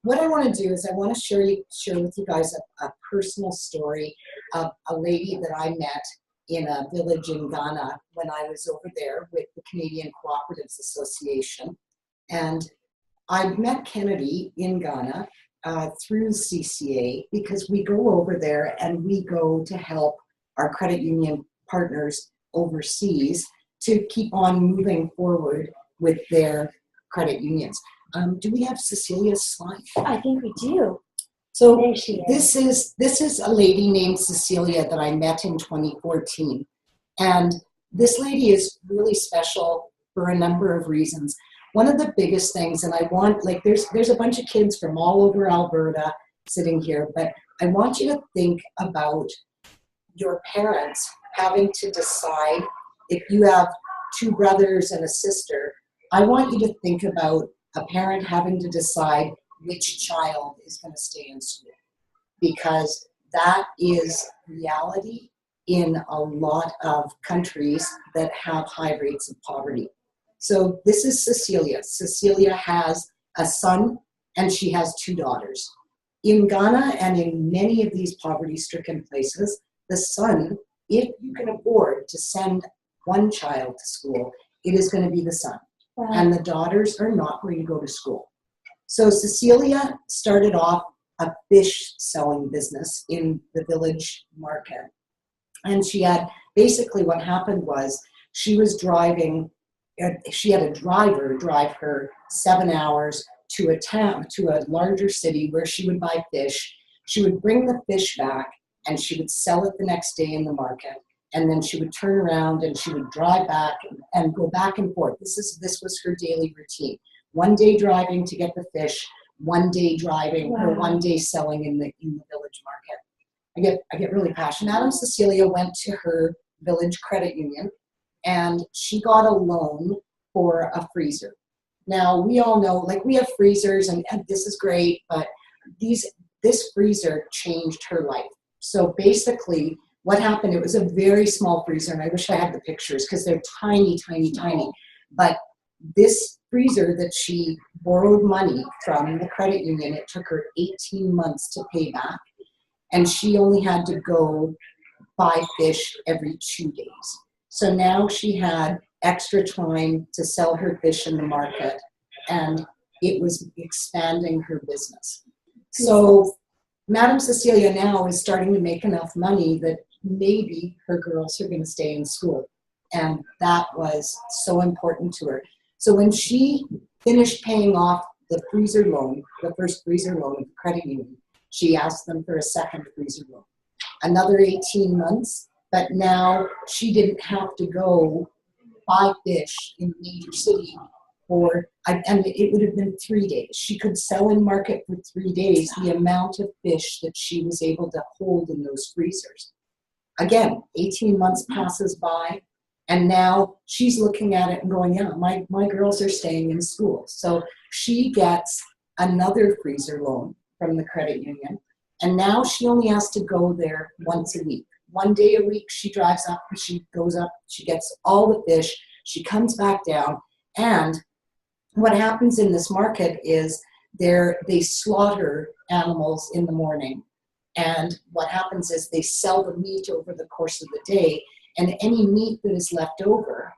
what I want to do is I want to share with you guys a personal story of a lady that I met in a village in Ghana when I was over there with the Canadian Cooperatives Association. And I met Kennedy in Ghana through CCA because we go over there and we go to help our credit union partners overseas to keep on moving forward with their credit unions. Do we have Cecilia's slide? I think we do. So this is a lady named Cecilia that I met in 2014. And this lady is really special for a number of reasons. One of the biggest things, and I want, like, there's a bunch of kids from all over Alberta sitting here, but I want you to think about your parents having to decide if you have two brothers and a sister. I want you to think about a parent having to decide which child is going to stay in school, because that is reality in a lot of countries that have high rates of poverty. So this is Cecilia. Cecilia has a son and she has two daughters. In Ghana and in many of these poverty-stricken places, the son, if you can afford to send one child to school, it is going to be the son. Wow. And the daughters are not going to go to school. So Cecilia started off a fish selling business in the village market. And she had, basically what happened was she was driving, she had a driver drive her 7 hours to a town, to a larger city where she would buy fish. She would bring the fish back and she would sell it the next day in the market. And then she would turn around and she would drive back and go back and forth. This was her daily routine. One day driving to get the fish, one day driving, wow, or one day selling in the village market. I get really passionate. Madam Cecilia went to her village credit union and she got a loan for a freezer. Now we all know, like, we have freezers and this is great, but this freezer changed her life. So basically what happened, it was a very small freezer, and I wish I had the pictures because they're tiny, tiny, tiny. But this freezer that she borrowed money from the credit union, it took her 18 months to pay back. And she only had to go buy fish every 2 days. So now she had extra time to sell her fish in the market, and it was expanding her business. So Madam Cecilia now is starting to make enough money that maybe her girls are going to stay in school. And that was so important to her. So when she finished paying off the freezer loan, the first freezer loan of the credit union, she asked them for a second freezer loan. Another 18 months, but now she didn't have to go buy fish in a major city and it would have been 3 days. She could sell in market for 3 days the amount of fish that she was able to hold in those freezers. Again, 18 months passes by, and now she's looking at it and going, yeah, my girls are staying in school. So she gets another freezer loan from the credit union, and now she only has to go there once a week. 1 day a week she drives up, she goes up, she gets all the fish, she comes back down, and what happens in this market is they slaughter animals in the morning. And what happens is they sell the meat over the course of the day, and any meat that is left over,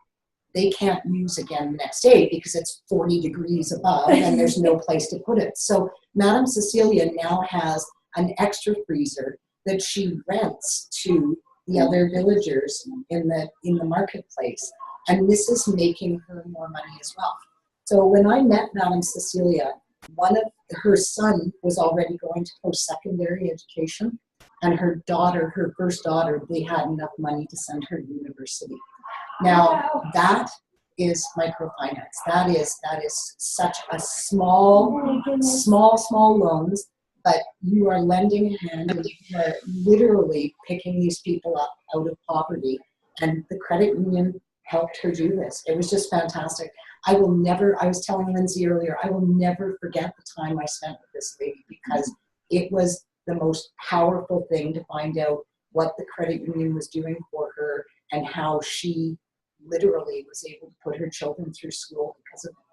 they can't use again the next day because it's 40 degrees above and there's no place to put it. So Madam Cecilia now has an extra freezer that she rents to the other villagers in the marketplace. And this is making her more money as well. So when I met Madam Cecilia, one of her son was already going to post-secondary education, and her daughter, her first daughter, they had enough money to send her to university. Now that is microfinance. That is such a small loans, but you are lending a hand and you are literally picking these people up out of poverty. And the credit union helped her do this. It was just fantastic. I was telling Lindsay earlier, I will never forget the time I spent with this lady because it was the most powerful thing to find out what the credit union was doing for her and how she literally was able to put her children through school because of it.